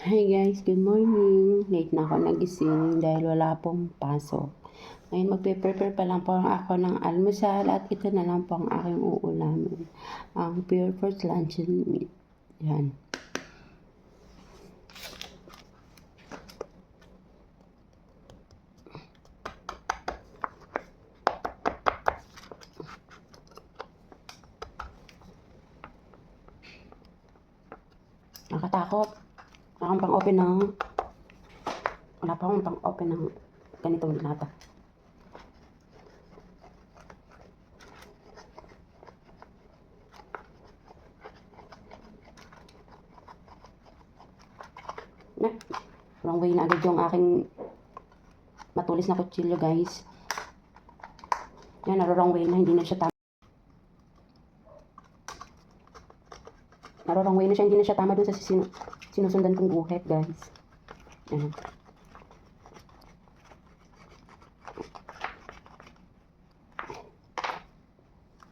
Hi guys, good morning. Late na ako nagising dahil wala pong pasok. Ngayon magpe-prepare pa lang po ako ng almusal at ito na lang po ang aking uulamin. Ang Pure Fruit Luncheon Meat. Yan. Nakatakot. Wala akong pang-open ng... Wala pa akong pang-open ng ganitong lata. Na, wrong way na agad yung aking matulis na kutsilyo guys. Yan, wrong way na, hindi na siya tama. Wrong way na siya, hindi na siya tama dun sa sinusundan kong guhit guys. Yan.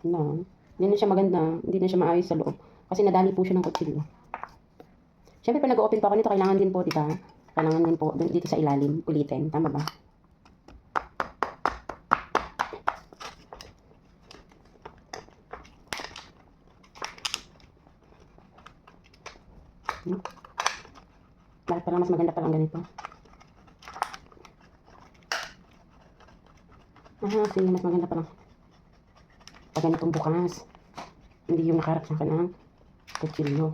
No, hindi na siya maganda, hindi na siya maayos sa loob. Kasi nadali po siya ng kutsilyo. Siyempre, pag nag-open pa ako nito, kailangan din po, di ba? Kailangan din po dito sa ilalim, ulitin. Tama ba? Bakit parang mas maganda palang ganito? Sige, mas maganda palang. Pag ganitong bukas. Hindi yung nakaharap sa kanang kutsilyo.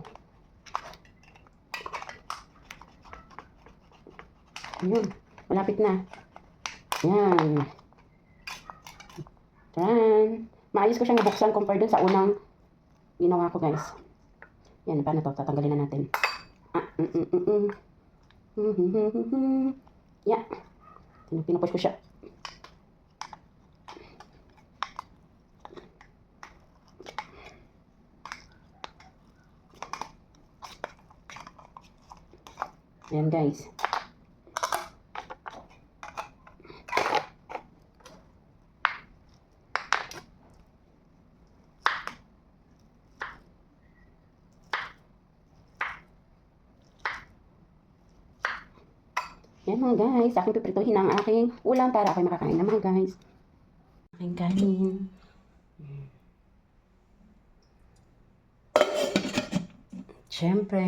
Ayun, malapit na. Yan. Yan. Maayos ko siyang nabuksan compare dun sa unang ginawa ko guys. Yan, paano to? Tatanggalin na natin. Yeah. Pinupush ko siya. Ayan guys. Yan mga guys, aking piprituhin ang aking ulam para ako'y makakain na mga guys. Aking kanin. Siyempre,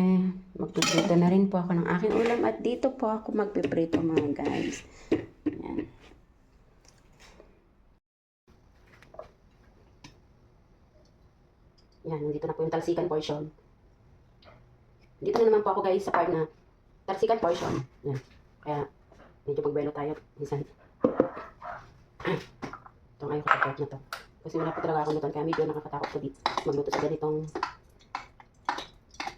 magpiprito na rin po ako ng aking ulam at dito po ako magpiprito mga guys. Yan. Yan, dito na po yung talsikan portion. Dito na naman po ako guys sa part na talsikan portion. Yan. Kaya, medyo magbuelo tayo. Minsan. Itong ayaw ko sa part na to. Kasi wala po talaga akong lutuan. Kaya medyo nakakatakot ko dito. Magluto sa ganitong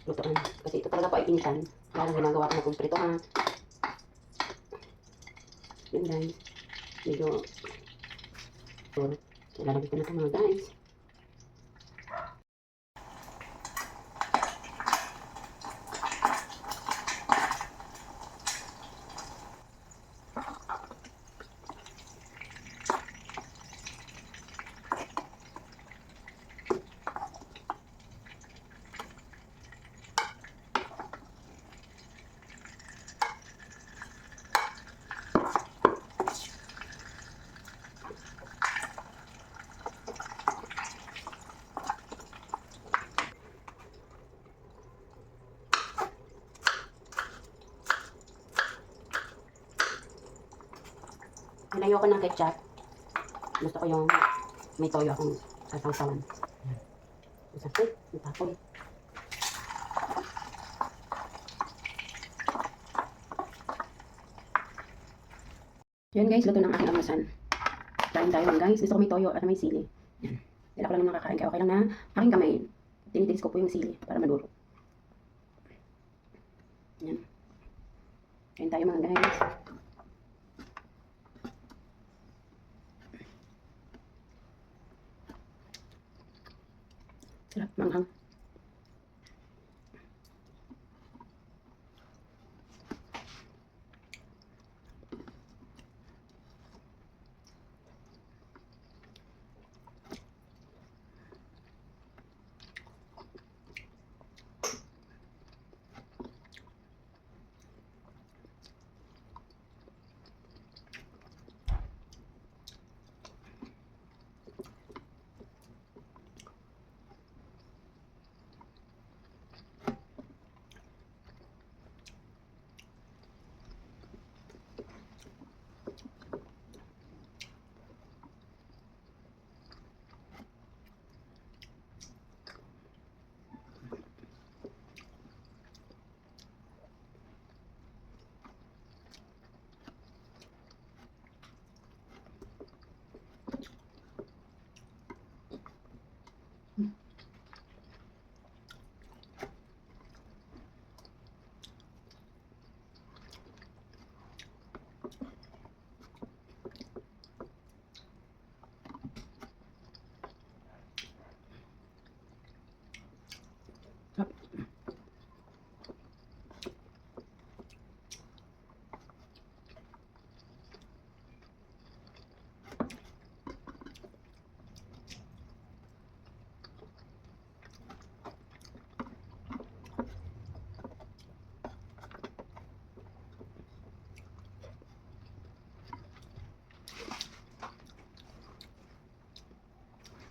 lutuan. Kasi ito talaga po ay pinsan. Kaya lang ginagawa ko na kong pritohan. Yan guys. Medyo lalagay ko na ito mga guys. Ayoko ng ketchup. Gusto ko yung may toyo akong sasawsawan. Masakit, matapon. Yan guys, luto ng aking almusan. Kain tayo lang guys. Gusto ko may toyo at may sili. Yan. Dila ko lang yung nakakain kaya okay lang na aking kamay. Tinitilis ko po yung sili para maduro. Yan. Kain tayo mga guys. Sarap, manghang.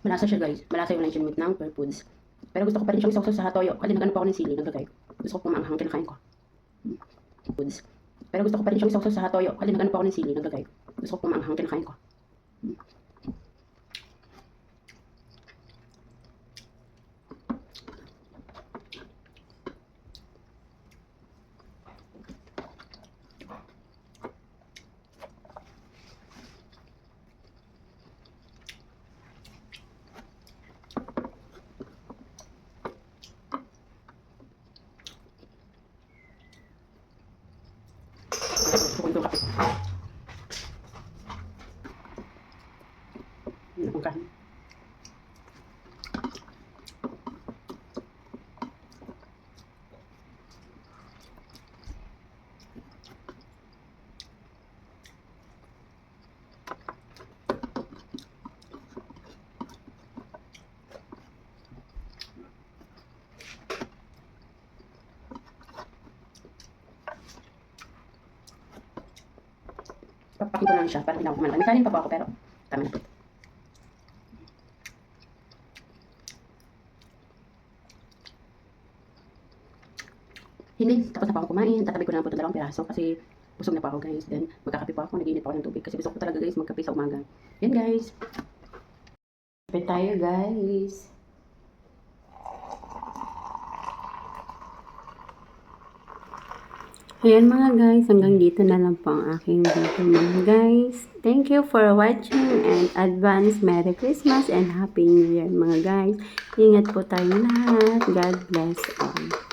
Malasa siya guys. Malasa yung luncheon meat ng Pure Foods. Pero gusto ko pa rin siyang isawsaw sa toyo. Kasi nag-ano pa ako ng sili, naglagay. Gusto ko pumanghang, kinakain ko. Foods. Pero gusto ko pa rin siyang isawsaw sa toyo. Kasi nag-ano pa ako ng sili, naglagay. Gusto ko pumanghang, kinakain ko. Gusto ko itong kape. Ano kung kain? Papakin ko lang siya para hindi na ako kumain. May kanin pa po ako pero tama na po. Hindi, tapos na po ako kumain. Tatabi ko na lang po ito 2 piraso kasi busog na po ako guys. Then magkakape po ako, nag-iinit po ako ng tubig kasi gusto ko talaga guys magkape sa umaga. Yan guys. Kape tayo guys. Ayan mga guys, hanggang dito na lang po ang aking video mga guys. Thank you for watching and advance Merry Christmas and Happy New Year mga guys. Ingat po tayong lahat. God bless all.